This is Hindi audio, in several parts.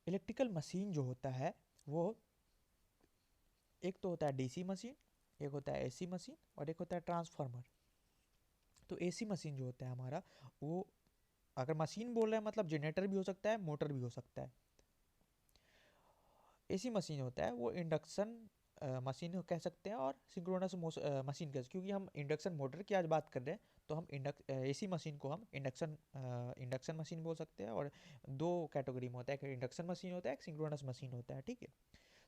इलेक्ट्रिकल मशीन जो होता है वो एक तो होता है डीसी मशीन, एक होता है एसी मशीन और एक होता है ट्रांसफार्मर। तो एसी मशीन जो होता है हमारा, वो अगर मशीन बोल रहे हैं मतलब जनरेटर भी हो सकता है, मोटर भी हो सकता है। एसी मशीन होता है वो इंडक्शन मशीन कह सकते हैं और सिंक्रोनस मशीन कह सकते हैं, क्योंकि हम इंडक्शन मोटर की आज बात कर रहे हैं तो हम एसी मशीन को हम इंडक्शन मशीन बोल सकते हैं। और दो कैटेगरी में होता है, एक इंडक्शन मशीन होता है, एक सिंक्रोनस मशीन होता है, ठीक है।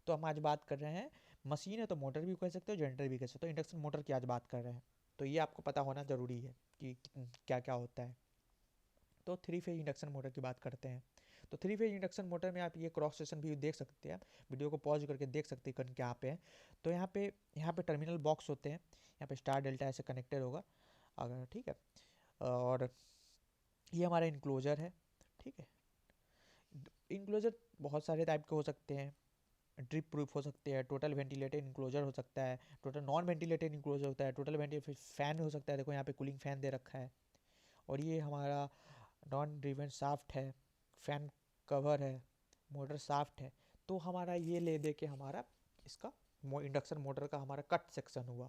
तो हम आज बात कर रहे हैं मशीन है तो मोटर भी कह सकते हो, जनरेटर भी कह सकते हो, इंडक्शन मोटर की आज बात कर रहे हैं। तो ये आपको पता होना ज़रूरी है कि क्या क्या होता है। तो थ्री फेज इंडक्शन मोटर की बात करते हैं। तो थ्री फेज इंडक्शन मोटर में आप ये क्रॉस सेक्शन भी देख सकते हैं, वीडियो को पॉज करके देख सकते हैं क्या पे है। तो यहाँ पे टर्मिनल बॉक्स होते हैं, यहाँ पे स्टार डेल्टा ऐसे कनेक्टेड होगा अगर, ठीक है। और ये हमारा इनक्लोजर है, ठीक है। इनक्लोजर बहुत सारे टाइप के हो सकते हैं, ड्रिप प्रूफ हो सकते हैं, टोटल वेंटिलेटेड इंक्लोजर हो सकता है, टोटल नॉन वेंटिलेटेड इंक्लोजर होता है, टोटल वेंटिलेटेड फैन हो सकता है, देखो यहाँ पे कूलिंग फैन दे रखा है। और ये हमारा नॉन ड्रिवन शाफ्ट है, फैन कवर है, मोटर शाफ्ट है। तो हमारा ये ले दे के हमारा इसका इंडक्शन मोटर का हमारा कट सेक्शन हुआ।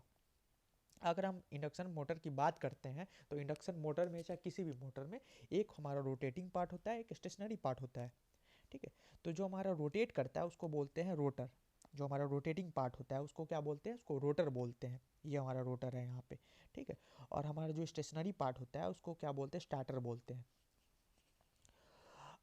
अगर हम इंडक्शन मोटर की बात करते हैं तो इंडक्शन मोटर में चाहे किसी भी मोटर में एक हमारा रोटेटिंग पार्ट होता है, एक स्टेशनरी पार्ट होता है, ठीक है। तो जो हमारा रोटेट करता है उसको बोलते हैं रोटर। जो हमारा रोटेटिंग पार्ट होता है उसको क्या बोलते हैं, उसको रोटर बोलते हैं। ये हमारा रोटर है यहाँ पे, ठीक है। और हमारा जो स्टेशनरी पार्ट होता है उसको क्या बोलते हैं, स्टार्टर बोलते हैं।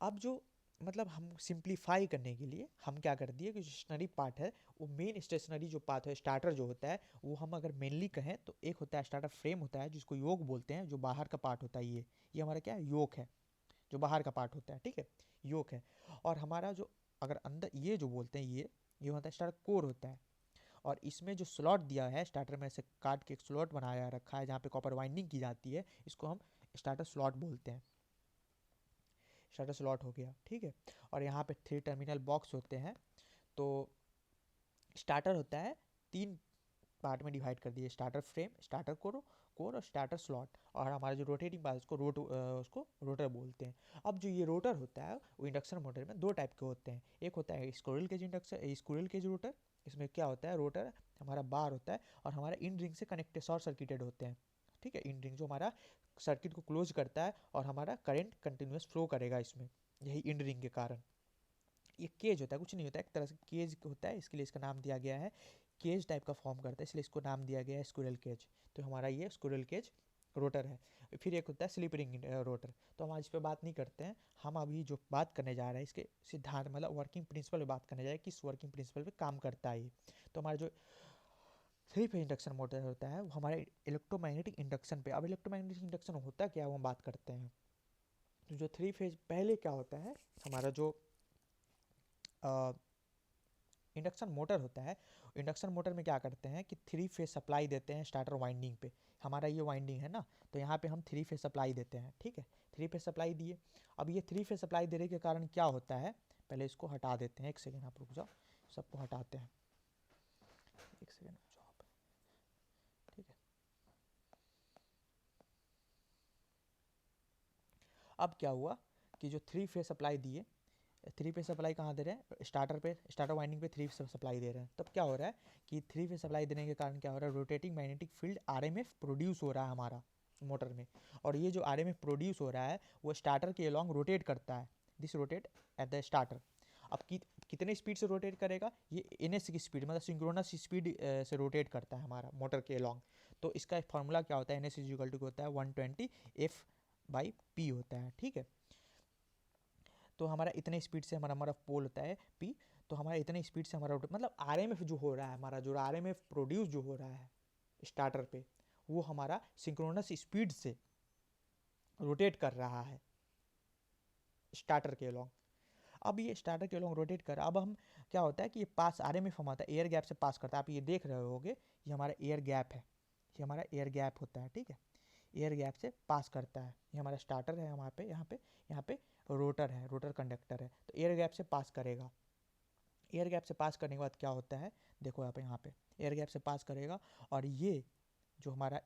अब जो मतलब हम सिंप्लीफाई करने के लिए हम क्या कर दिए कि स्टेशनरी पार्ट है वो मेन स्टेशनरी जो पार्ट है, स्टार्टर जो होता है वो हम अगर मेनली कहें तो एक होता है स्टार्टर फ्रेम होता है जिसको योक बोलते हैं, जो बाहर का पार्ट होता है। ये हमारा क्या है, योक है, जो बाहर का पार्ट होता है, ठीक है, योक है। और हमारा जो अगर अंदर ये जो बोलते हैं ये होता है स्टार्टर कोर होता है। और इसमें जो स्लॉट दिया है स्टार्टर में से काट के एक स्लॉट बनाया रखा है जहाँ पे कॉपर वाइंडिंग की जाती है, इसको हम स्टार्टर स्लॉट बोलते हैं। स्टार्टर स्लॉट हो गया, ठीक है। और यहाँ पे 3 टर्मिनल बॉक्स होते हैं। तो स्टार्टर होता है 3 पार्ट में डिवाइड कर दिए, स्टार्टर फ्रेम, स्टार्टर कोर और स्टार्टर स्लॉट। और हमारा जो रोटेटिंग पार्ट उसको रोटर बोलते हैं। अब जो ये रोटर होता है वो इंडक्शन मोटर में 2 टाइप के होते हैं। एक होता है स्क्विरल केज रोटर। इसमें क्या होता है, रोटर हमारा बार होता है और हमारा इन रिंग से कनेक्टेड शॉर्ट सर्किटेड होते हैं, ठीक है। इन रिंग जो हमारा सर्किट को क्लोज करता है और हमारा करंट कंटिन्यूस फ्लो करेगा इसमें, यही इन रिंग के कारण। ये केज होता है, कुछ नहीं होता है, एक तरह से केज होता है, इसके लिए इसका नाम दिया गया है। केज टाइप का फॉर्म करता है इसलिए इसको नाम दिया गया है स्क्विरल केज। तो हमारा ये स्क्विरल केज रोटर है। फिर एक होता है स्लिप रिंग रोटर। तो हम आज इस पर बात नहीं करते हैं, हम अभी जो बात करने जा रहे हैं इसके सिद्धांत मतलब वर्किंग प्रिंसिपल पे बात करने जा रहे हैं, किस वर्किंग प्रिंसिपल पे काम करता है ये। तो हमारा जो थ्री फेज इंडक्शन मोटर होता है वो हमारे इलेक्ट्रोमैग्नेटिक इंडक्शन पे। अब इलेक्ट्रोमैग्नेटिक इंडक्शन होता क्या है वो हम बात करते हैं। तो जो थ्री फेज पहले क्या होता है, हमारा जो इंडक्शन मोटर होता है, इंडक्शन मोटर में क्या करते हैं कि 3 फेज सप्लाई देते हैं स्टार्टर वाइंडिंग पे। हमारा ये वाइंडिंग है ना, तो यहाँ पे हम 3 फेज सप्लाई देते हैं, ठीक है। 3 फेज सप्लाई दिए। अब ये 3 फेज सप्लाई देने के कारण क्या होता है, पहले इसको हटा देते हैं, एक सेकेंड आप रुक जाओ, सबको हटाते हैं, एक सेकेंड रुक जाओ आप, ठीक है। अब क्या हुआ कि जो 3 फेज सप्लाई दिए, 3 फेज सप्लाई कहाँ दे रहे हैं, स्टार्टर पे, स्टार्टर वाइंडिंग पे 3 फेज सप्लाई दे रहे हैं। तब क्या हो रहा है कि 3 फेज सप्लाई देने के कारण क्या हो रहा है, rotating magnetic field RMF produce हो रहा है हमारा मोटर में। और ये जो आरएमएफ प्रोड्यूस हो रहा है वो स्टार्टर के अलॉन्ग रोटेट करता है, this rotate at the starter. अब कितने स्पीड से रोटेट करेगा, ये एनएस की स्पीड मतलब सिंक्रोनस स्पीड से रोटेट करता है हमारा मोटर के अलॉन्ग। तो इसका फॉर्मूला क्या होता है, एनएस इज इक्वल टू होता है 120 एफ बाई पी होता है, ठीक है। तो हमारा इतने स्पीड से हमारा पोल होता है पी। तो हमारा इतने स्पीड से हमारा मतलब आरएमएफ जो हो रहा है, हमारा जो आरएमएफ प्रोड्यूस जो हो रहा है स्टार्टर पे, वो हमारा सिंक्रोनस स्पीड से रोटेट कर रहा है स्टार्टर के अलॉन्ग। अब ये स्टार्टर के अलॉन्ग रोटेट कर, अब हम क्या होता है कि ये पास आरएमएफ हमारा एयर गैप से पास करता है। आप ये देख रहे होगे, ये हमारा एयर गैप है, ये हमारा एयर गैप होता है, ठीक है। एयर गैप से पास करता है, ये हमारा स्टार्टर है, हमारे पे यहाँ पे रोटर है, रोटर कंडक्टर है, तो एयर गैप से पास करेगा। एयर गैप से पास करने के बाद क्या होता है, देखो यहाँ पे एयर गैप से पास करेगा और ये जो हमारा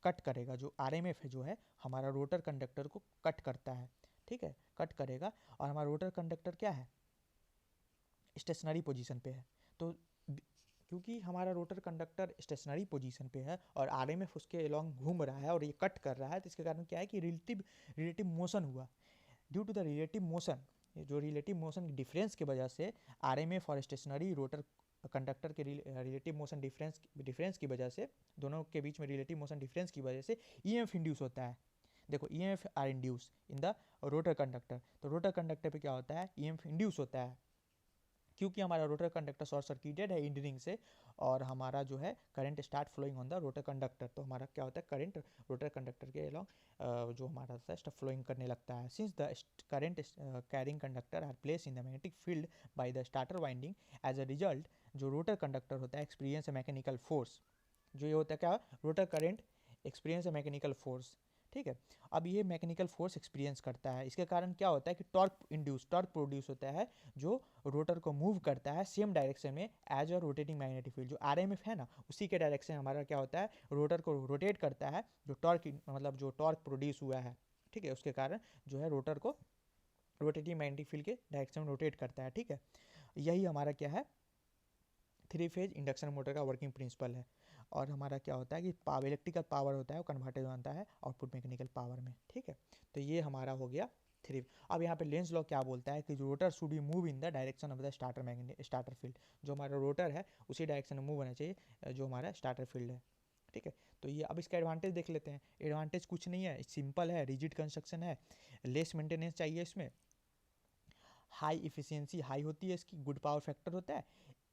कट करेगा, जो आरएमएफ है जो है हमारा रोटर कंडक्टर को कट करता है, ठीक है, कट करेगा। और हमारा रोटर कंडक्टर क्या है, स्टेशनरी पोजीशन पे है। तो क्योंकि हमारा रोटर कंडक्टर स्टेशनरी पोजीशन पे है और आरएमएफ उसके अलोंग घूम रहा है और ये कट कर रहा है, तो इसके कारण क्या है कि रिलेटिव मोशन हुआ। Due to the relative motion, जो रिलेटिव मोशन डिफरेंस की वजह से आरएमएफ और स्टेशनरी रोटर कंडक्टर के रिलेटिव मोशन डिफरेंस की वजह से, दोनों के बीच में रिलेटिव मोशन डिफरेंस की वजह से ईएमएफ इंड्यूस होता है। देखो EMF are induce in the rotor conductor, तो रोटर कंडक्टर पे क्या होता है, ईएमएफ इंड्यूस होता है क्योंकि हमारा रोटर कंडक्टर शॉर्ट सर्किटेड है इंड रिंग से और हमारा जो है current start flowing on the rotor conductor, तो हमारा क्या होता है करंट रोटर कंडक्टर के अलोंग जो हमारा होता है फ्लोइंग करने लगता है। Since the current carrying conductor are place in the magnetic field by the starter winding, as a result जो रोटर कंडक्टर होता है एक्सपीरियंस मैकेनिकल फोर्स, जो ये होता है क्या, rotor current experience mechanical force. ठीक है, अब ये मैकेनिकल फोर्स एक्सपीरियंस करता है, इसके कारण क्या होता है कि टॉर्क प्रोड्यूस होता है जो रोटर को मूव करता है सेम डायरेक्शन में as a rotating magnetic field. जो आरएमएफ है ना, उसी के डायरेक्शन हमारा क्या होता है, रोटर को रोटेट करता है, जो टॉर्क मतलब जो टॉर्क प्रोड्यूस हुआ है, ठीक है, उसके कारण जो है रोटर को रोटेटिंग मैग्नेटिक फील्ड के डायरेक्शन में रोटेट करता है। ठीक है, यही हमारा क्या है, 3 फेज इंडक्शन मोटर का वर्किंग प्रिंसिपल है। और हमारा क्या होता है कि इलेक्ट्रिकल पावर होता है वो कन्वर्टेड बनता है आउटपुट मैकेनिकल पावर में। ठीक है, तो ये हमारा हो गया 3। अब यहाँ पे लेंस लॉ क्या बोलता है कि rotor should be move in the direction of the starter field, जो हमारा रोटर है उसी डायरेक्शन में मूव होना चाहिए जो हमारा स्टार्टर फील्ड है। ठीक है, तो ये अब इसका एडवांटेज देख लेते हैं। एडवांटेज कुछ नहीं है, सिंपल है, रिजिड कंस्ट्रक्शन है, लेस मेंटेनेंस चाहिए इसमें, हाई इफिशियंसी हाई होती है इसकी, गुड पावर फैक्टर होता है,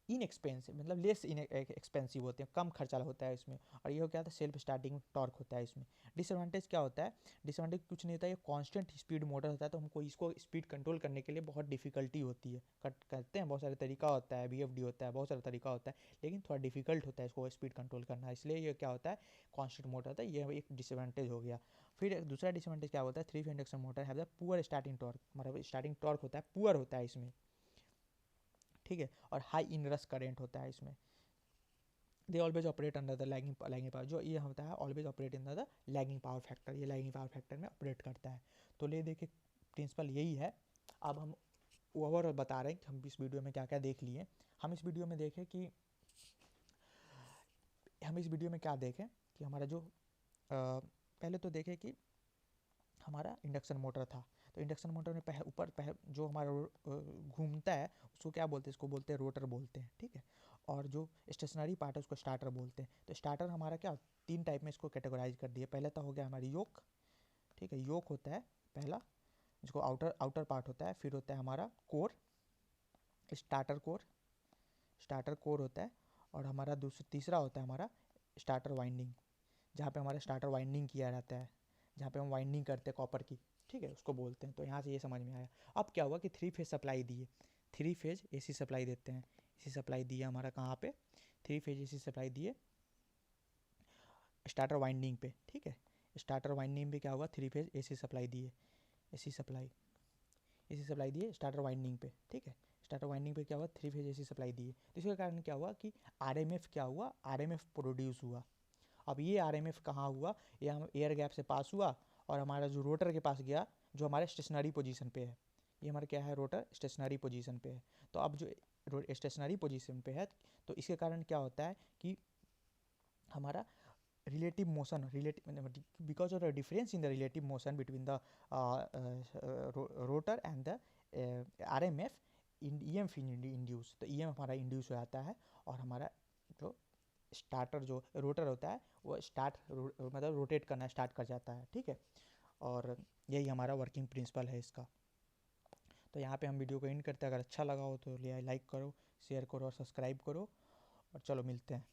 इनएक्सपेंसिव मतलब लेस एक्सपेंसिव होते हैं, कम खर्चा होता है इसमें, और ये क्या होता है सेल्फ स्टार्टिंग टॉर्क होता है इसमें। डिसएडवांटेज क्या होता है, डिसएडवांटेज कुछ नहीं होता है, ये कांस्टेंट स्पीड मोटर होता है, तो हमको इसको स्पीड कंट्रोल करने के लिए बहुत डिफिकल्टी होती है। करते हैं बहुत सारे तरीका होता है, बीएफडी होता है, बहुत सारा तरीका होता है, लेकिन थोड़ा डिफिकल्ट होता है इसको स्पीड कंट्रोल करना, इसलिए ये क्या होता है कांस्टेंट मोटर होता है, ये एक डिसएडवांटेज हो गया। फिर दूसरा डिसएडवांटेज क्या होता है, 3 फेज इंडक्शन मोटर है पुअर स्टार्टिंग टॉर्क, मतलब स्टार्टिंग टॉर्क होता है पुअर होता है इसमें। ठीक है, और हाई इनरस करेंट होता है इसमें। They always operate under the lagging power, जो ये होता है always operate in the lagging power factor, ये लैगिंग पावर फैक्टर में ऑपरेट करता है। तो ले देखिए प्रिंसिपल यही है। अब हम ओवरऑल बता रहे हैं कि हम इस वीडियो में क्या क्या देख लिए। हम इस वीडियो में देखें कि हमारा जो पहले तो देखें कि हमारा इंडक्शन मोटर था, तो इंडक्शन मोटर में ऊपर जो हमारा घूमता है उसको क्या बोलते हैं, इसको बोलते हैं रोटर बोलते हैं। ठीक है, और जो स्टेशनरी पार्ट है उसको स्टार्टर बोलते हैं। तो स्टार्टर हमारा क्या 3 टाइप में इसको कैटेगराइज कर दिया। पहले तो हो गया हमारी योक, ठीक है, योक होता है पहला, जिसको आउटर पार्ट होता है। फिर होता है हमारा कोर, स्टार्टर कोर होता है। और हमारा तीसरा होता है हमारा स्टार्टर वाइंडिंग, जहाँ पे हमारा स्टार्टर वाइंडिंग किया रहता है, जहाँ पे हम वाइंडिंग करते हैं कॉपर की। ठीक है, उसको बोलते हैं। तो यहाँ से ये समझ में आया। अब क्या हुआ कि 3 फेज सप्लाई दिए, 3 फेज एसी सप्लाई देते हैं, एसी सप्लाई दिया हमारा कहाँ पे, 3 फेज एसी सप्लाई दिए स्टार्टर वाइंडिंग पे। ठीक है, स्टार्टर वाइंडिंग पे क्या हुआ, 3 फेज एसी सप्लाई दिए, एसी सप्लाई दिए स्टार्टर वाइंडिंग पे। ठीक है, स्टार्टर वाइंडिंग पे क्या हुआ, 3 फेज एसी सप्लाई दिए, तो इसके कारण क्या हुआ कि आरएमएफ क्या हुआ, आरएमएफ प्रोड्यूस हुआ। अब ये आरएमएफ कहाँ हुआ, ये हम एयर गैप से पास हुआ और हमारा जो रोटर के पास गया, जो हमारे स्टेशनरी पोजीशन पे है, ये हमारा क्या है, रोटर स्टेशनरी पोजीशन पे है। तो अब जो स्टेशनरी पोजीशन पे है, तो इसके कारण क्या होता है कि हमारा relative motion because of the difference in the relative motion between the rotor and the RMF EMF induce, तो EMF हमारा इंड्यूस हो जाता है और हमारा जो स्टार्टर जो रोटर होता है वो मतलब रोटेट करना स्टार्ट कर जाता है। ठीक है, और यही हमारा वर्किंग प्रिंसिपल है इसका। तो यहाँ पे हम वीडियो को एंड करते हैं। अगर अच्छा लगा हो तो लाइक करो, शेयर करो और सब्सक्राइब करो, और चलो मिलते हैं।